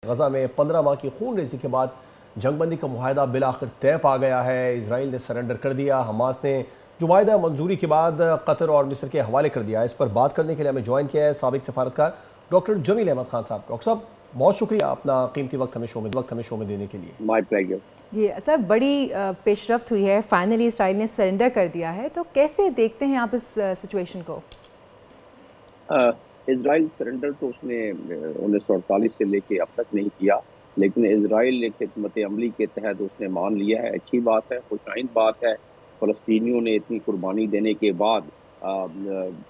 गजा में 15 माह की खून रेजी के बाद जंगबंदी का मुआहदा बिल आखिर तय पा गया है। इसराइल ने सरेंडर कर दिया, हमास ने जो मुआहदा मंजूरी के बाद कतर और मिस्र के हवाले कर दिया। इस पर बात करने के लिए हमें ज्वाइन किया है साबिक सफारतकार डॉक्टर जमील अहमद खान साहब। डॉक्टर साहब, बहुत शुक्रिया अपना कीमती वक्त हमें शो में देने के लिए। My pleasure. ये सर, बड़ी पेशरफ्त हुई है, फाइनली इसराइल ने सरेंडर कर दिया है, तो कैसे देखते हैं आप इस सिचुएशन को? इसराइल सरेंडर तो उसने 1948 से लेके अब तक नहीं किया, लेकिन इसराइल एक हिकमत अमली के तहत उसने मान लिया है। अच्छी बात है, खुशाइन बात है। फ़लस्तीनियों ने इतनी कुर्बानी देने के बाद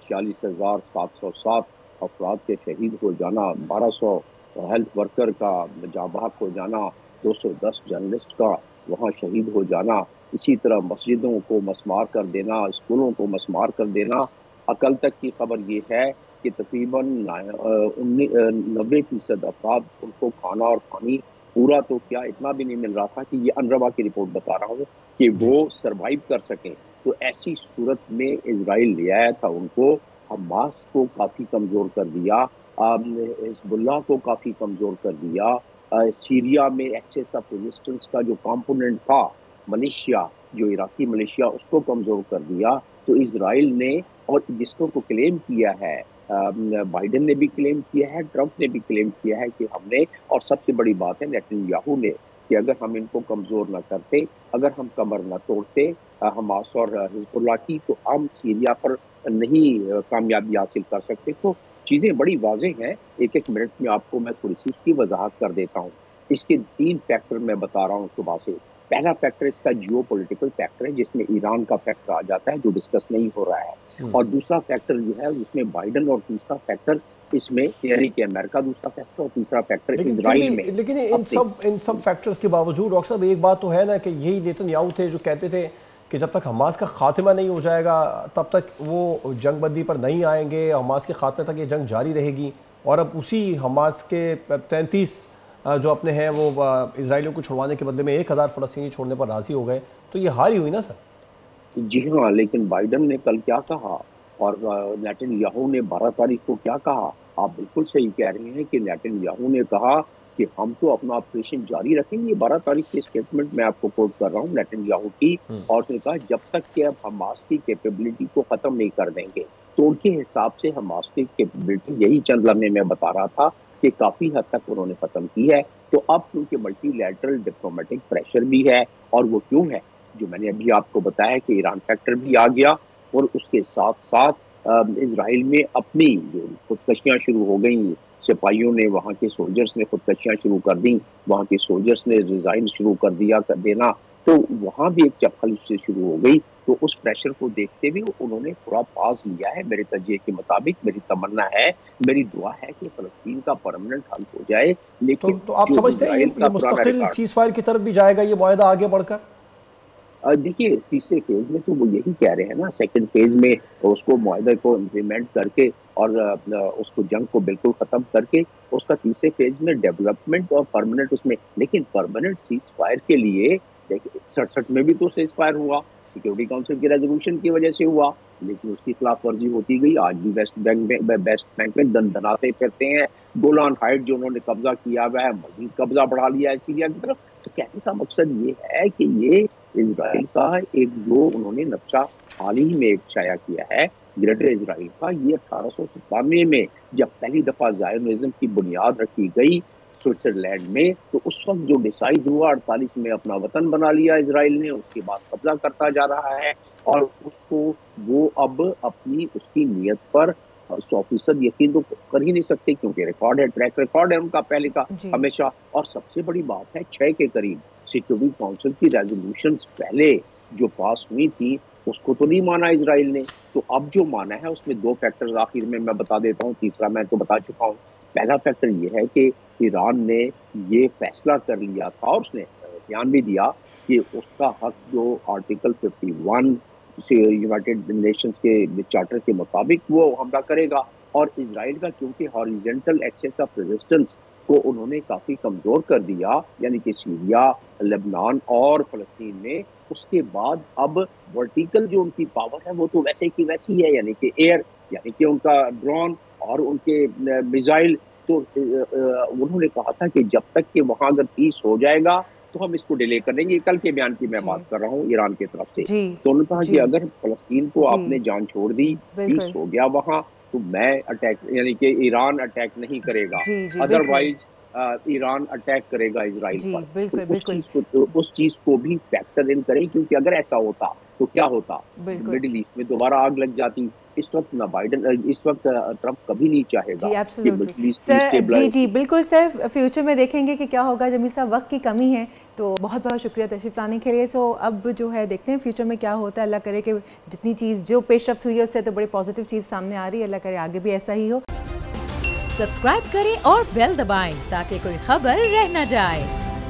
46,707 अफराद के शहीद हो जाना, 1200 हेल्थ वर्कर का जाबाक हो जाना, 210 जर्नलिस्ट का वहाँ शहीद हो जाना, इसी तरह मस्जिदों को मसमार कर देना, स्कूलों को मसमार कर देना। अकल तक की खबर ये है कि तकरीबन 90% अफराद उनको खाना और पानी पूरा तो क्या इतना भी नहीं मिल रहा था कि ये अनरवा की रिपोर्ट बता रहा हूँ कि वो सरवाइव कर सकें। तो ऐसी सूरत में इजराइल ले आया था उनको। हमास को काफ़ी कमज़ोर कर दिया, हिजबुल्लाह को काफ़ी कमज़ोर कर दिया, सीरिया में एक्सेस ऑफ रेजिस्टेंस का जो कंपोनेंट था मलेशिया, जो इराकी मलेशिया, उसको कमज़ोर कर दिया। तो इजराइल ने, और जिसको को क्लेम किया है, बाइडेन ने भी क्लेम किया है, ट्रंप ने भी क्लेम किया है कि हमने, और सबसे बड़ी बात है नेतन्याहू ने, कि अगर हम इनको कमज़ोर न करते, अगर हम कमर न तोड़ते हमास और हिजबुल्लाह की, तो हम सीरिया पर नहीं कामयाबी हासिल कर सकते। तो चीज़ें बड़ी वाज़ेह हैं। एक एक मिनट में आपको मैं थोड़ी सी इसकी वजाहत कर देता हूँ। इसके 3 फैक्टर मैं बता रहा हूँ सुबह से। पहला फैक्टर इसका जियो पॉलिटिकल फैक्टर है, जिसमें ईरान का फैक्टर आ जाता है, जो डिस्कस नहीं हो रहा है। और दूसरा फैक्टर जो है जिसमें बाइडन, और तीसरा फैक्टर इसमें यानी कि अमेरिका दूसरा फैक्टर, और तीसरा फैक्टर इजराइल में। लेकिन इन सब फैक्टर्स के बावजूद डॉक्टर साहब, एक बात तो है ना कि यही नेतन्याहू थे जो कहते थे कि जब तक हमास का खात्मा नहीं हो जाएगा तब तक वो जंगबंदी पर नहीं आएंगे, हमास के खात्मे तक ये जंग जारी रहेगी। और अब उसी हमास के 33 जो अपने हैं वो इजराइलियों को छुड़वाने के बदले में 1000 फ़लस्तीनी छोड़ने पर राज़ी हो गए। तो ये हार ही हुई ना सर? जी हाँ, लेकिन बाइडन ने कल क्या कहा और नेतन्याहू ने 12 तारीख को क्या कहा? आप बिल्कुल सही कह रहे हैं कि नेतन्याहू ने कहा कि हम तो अपना ऑपरेशन जारी रखेंगे। 12 तारीख की स्टेटमेंट मैं आपको कोट कर रहा हूँ नेतन्याहू की, और उसने कहा जब तक कि अब हमास की कैपेबिलिटी को खत्म नहीं कर देंगे। तो उनके हिसाब से हमास की कैपेबिलिटी, यही चंद लम्हे में बता रहा था कि काफी हद तक उन्होंने खत्म की है। तो अब क्योंकि मल्टीलैटरल डिप्लोमेटिक प्रेशर भी है, और वो क्यों है, जो मैंने अभी आपको बताया कि ईरान फैक्टर भी आ गया, और उसके साथ साथ इजराइल में अपनी जो खुदकशियां शुरू हो गई, सिपाहियों ने, वहाँ के सोल्जर्स ने खुदकशियां शुरू कर दी, वहाँ के सोल्जर्स ने रिजाइन शुरू कर देना, तो वहाँ भी एक चपखल से शुरू हो गई। तो उस प्रेशर को देखते हुए उन्होंने पूरा पास लिया है। मेरे तजिए के मुताबिक मेरी तमन्ना है, मेरी दुआ है कि फलस्तीन का परमानेंट हल हो जाए। लेकिन तो आप समझते हैं ये मुस्तकिल सीज़फायर की तरफ भी जाएगा ये मुआहदा आगे बढ़कर? देखिए, तीसरे फेज में तो वो यही कह रहे हैं ना, सेकंड फेज में उसको मुआहदे को इम्प्लीमेंट करके और उसको जंग को बिल्कुल खत्म करके उसका तीसरे फेज में डेवलपमेंट और परमानेंट उसमें। लेकिन परमानेंट सीज फायर के लिए देखिए 67 में भी तो सीज फायर हुआ, सिक्योरिटी काउंसिल की रेजोल्यूशन की वजह से हुआ, लेकिन उसकी खिलाफ वर्जी होती गई। आज भी वेस्ट बैंक में दन दनाते फिरते हैं। गोलान हाइट जो उन्होंने कब्जा किया हुआ है, मजीद कब्जा बढ़ा लिया है सीरिया की तरफ। तो कहने का मकसद ये है कि ये इजराइल का एक जो उन्होंने नक्शा हाल ही में एक शाया किया है ग्रेटर इजराइल का, ये 1897 में जब पहली दफा जायोनिज्म की बुनियाद रखी गई स्विट्जरलैंड में, तो उस वक्त जो डिसाइड हुआ 48 में अपना वतन बना लिया इजराइल ने, उसके बाद कब्जा करता जा रहा है, और उसको वो अब अपनी उसकी नीयत पर 100% यकीन तो कर ही नहीं सकते, क्योंकि रिकॉर्ड है, ट्रैक रिकॉर्ड है उनका पहले का हमेशा। और सबसे बड़ी बात है 6 के करीब सिक्योरिटी काउंसिल की रेजोल्यूशंस पहले जो पास हुई थी उसको तो नहीं माना इजराइल ने। तो अब जो माना है उसमें 2 फैक्टर्स आखिर में मैं बता देता हूँ, तीसरा मैं तो बता चुका हूँ। पहला फैक्टर ये है कि ईरान ने ये फैसला कर लिया था, और उसने बयान भी दिया कि उसका हक जो आर्टिकल 51 से यूनाइटेड नेशंस के चार्टर के मुताबिक वो हमला करेगा। और इजराइल का क्योंकि हॉरिजॉन्टल एक्सेस ऑफ रेजिस्टेंस को उन्होंने काफी कमजोर कर दिया, यानी कि सीरिया, लेबनान और फलस्तीन में, उसके बाद अब वर्टिकल जो उनकी पावर है वो तो वैसे की वैसी है, यानी कि एयर, यानी कि उनका ड्रोन और उनके मिसाइल, तो उन्होंने कहा था कि जब तक कि वहाँ अगर पीस हो जाएगा तो हम इसको डिले करेंगे। कल के बयान की मैं बात कर रहा हूँ ईरान की तरफ से। तो उन्होंने कहा कि अगर फलस्तीन को आपने जान छोड़ दी, पीस हो गया वहाँ, तो मैं अटैक यानी कि ईरान अटैक नहीं करेगा, अदरवाइज ईरान अटैक करेगा इजराइल पर। तो उस चीज को भी फैक्टर इन करें, क्योंकि अगर ऐसा होता तो क्या होता, मिडिल ईस्ट में दोबारा आग लग जाती। इस वक्त ना बाइडन, इस वक्त ट्रंप कभी नहीं चाहेगा कि मिडिल ईस्ट सर। जी बिल्कुल सर, फ्यूचर में देखेंगे कि क्या होगा। जमील साहब वक्त की कमी है, तो बहुत बहुत शुक्रिया तशरीफ लाने के लिए। सो अब जो है देखते हैं फ्यूचर में क्या होता है। अल्लाह करे कि जितनी चीज़ जो पेशरफ्त हुई है उससे तो बड़ी पॉजिटिव चीज़ सामने आ रही है। अल्लाह करे आगे भी ऐसा ही हो। सब्सक्राइब करें और बेल दबाएं ताकि कोई खबर रह न जाए।